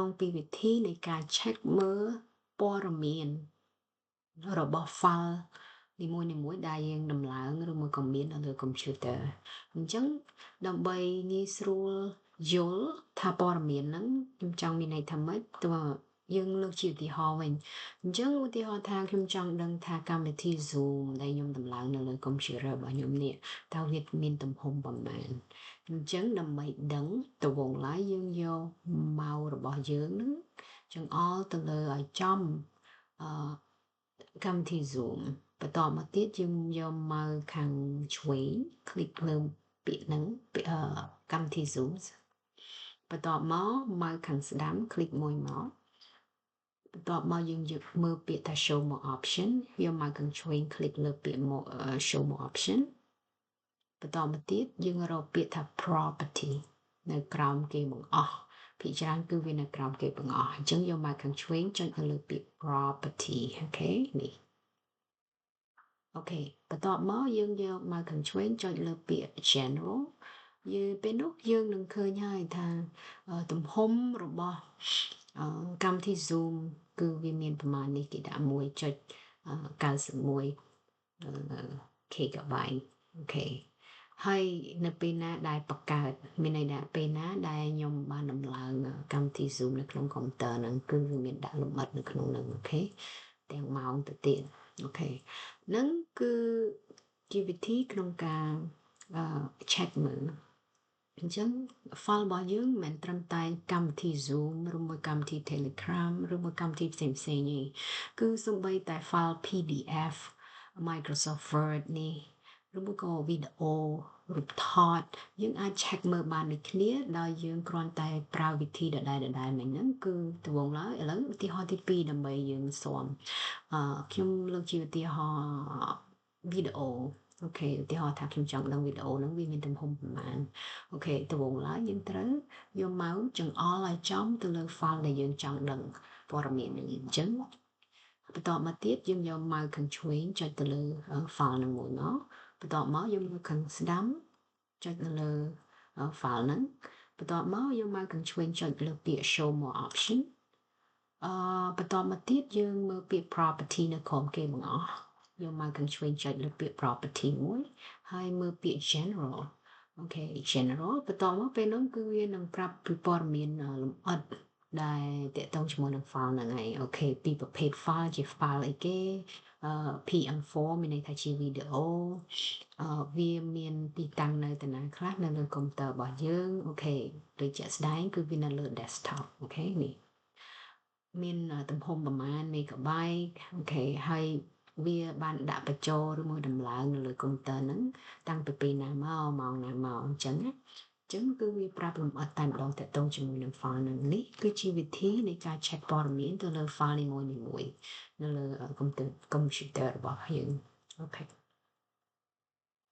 ងពីវិធីនៃការ check មើលព័ត៌មានរបស់ file នីមួយៗដែលយើងដំឡើងឬមួយក៏មាននៅលើ computer អញ្ចឹងដើម្បីងាយស្រួលយល់ថាព័ត៌មានហ្នឹងខ្ញុំចង់មានន័យថាម៉េចទោះយើងលើកជាឧទាហរណ៍វិញអញ្ចឹងឧទាហរណ៍ថាខ្ញុំចង់ដឹងថាកម្មវិធី Zoom ដែលខ្ញុំដំឡើងនៅលើ computer របស់ខ្ញុំនេះតើវាមានទំហំប៉ុន្មានអញ្ចឹងដើម្បីដឹងទម្រង់ឡើយយើងយក mouse របស់យើងហ្នឹងចង្អុលទៅលើឲ្យចំកម្មវិធី Zoom បន្តមកទៀតយើងយក mouse ខាងឆ្វេង click លើពាក្យហ្នឹងកម្មវិធី Zoom បន្តមក mouse ខាងស្ដាំ click មួយមកបន្ទាប់មកយើងយកមើលពាក្យថា show more option យក mouse ខាងឆ្វេង click លើពាក្យ show more option បន្តមកទៀតយើងរកពាក្យថា property នៅក្រោមគេបង្អស់ភាគច្រើនគឺវានៅក្រោមគេបង្អស់អញ្ចឹងយក mouse ខាងឆ្វេងចុចទៅលើពាក្យ property អូខេនេះអូខេបន្ទាប់មកយើងយក mouse ខាងឆ្វេងចុចលើពាក្យ general ពេលនោះយើងនឹងឃើញហើយថាទំហំរបស់កម្មវិធី Zoom គឺវាមានប្រមាណនេះគេដាក់1.91 GB អូខេហើយនៅពេលណាដែលបង្កើតមានន័យថាពេលណាដែលខ្ញុំបានដំឡើងកម្មវិធី Zoom នៅក្នុងកុំព្យូទ័រហ្នឹងគឺវាមានដាក់លម្អិតនៅក្នុងហ្នឹងអូខេទាំងម៉ោងទៅទៀតអូខេហ្នឹងគឺជាវិធីក្នុងការ check មើលអញ្ចឹង file របស់យើងមិនមែនត្រឹមតែកម្មវិធី Zoom ឬមួយកម្មវិធី Telegram ឬមួយកម្មវិធីផ្សេងៗទេគឺសូម្បីតែ file PDF Microsoft Word នេះឬមួយក៏វីដេអូរូបថតយើងអាច check មើលបានដូចគ្នាដោយយើងគ្រាន់តែប្រើវិធីដដែលៗមិញហ្នឹងគឺត្បូងឡើយឥឡូវឧទាហរណ៍ទី2ដើម្បីយើងស៊ាំខ្ញុំលើកជាឧទាហរណ៍វីដេអូអូខេឧទាហរណ៍ថាខ្ញុំចង់ដឹងវីដេអូហ្នឹងវាមានទំហំប្រហែលអូខេត្បូងឡើយយើងត្រូវយក mouse ចង្អុលឲ្យចំទៅលើ file ដែលយើងចង់ដឹងព័ត៌មាននេះអញ្ចឹងបន្តមកទៀតយើងយក mouse ខាងឆ្វេងចុចទៅលើ file ហ្នឹងមួយមកបន្តមកយក mouse ខាងស្ដាំចុចទៅលើ file ហ្នឹងបន្តមកយក mouse ខាងឆ្វេងចុចលើពាក្យ show more option បន្តមកទៀតយើងមើលពាក្យ property នៅក្រោមគេបង្អស់យក mouse ខាងឆ្វេងចុចលើពាក្យ property មួយហើយមើលពាក្យ general អូខេ general បន្តមកពេលនោះគឺវានឹងប្រាប់ពីព័ត៌មានលម្អិតដែលតកតងជាមួយនឹង file ហ្នឹងឯងអូខេពីប្រភេទ file ជា file អីគេPM4 មានន័យថាជាវីដេអូវាមានទីតាំងនៅតាណាខ្លះនៅលើកុំព្យូទ័ររបស់យើងអូខេដូចជាក់ស្ដែងគឺវានៅលើ desktop អូខេនេះមានទំហំប្រមាណ megabyte អូខេហើយវាបានដាក់បញ្ចូលឬមួយដំឡើងនៅលើកុំព្យូទ័រហ្នឹងតាំងពីពេលណាមកម៉ោងណាមកអញ្ចឹងណាអញ្ចឹងគឺវាប្រាប់លម្អិតតែម្ដងតកតងជាមួយនឹង file ហ្នឹងនេះគឺជាវិធីនៃការ check ព័ត៌មានទៅលើ file នីមួយៗនៅលើកុំព្យូទ័ររបស់យើងអូខេ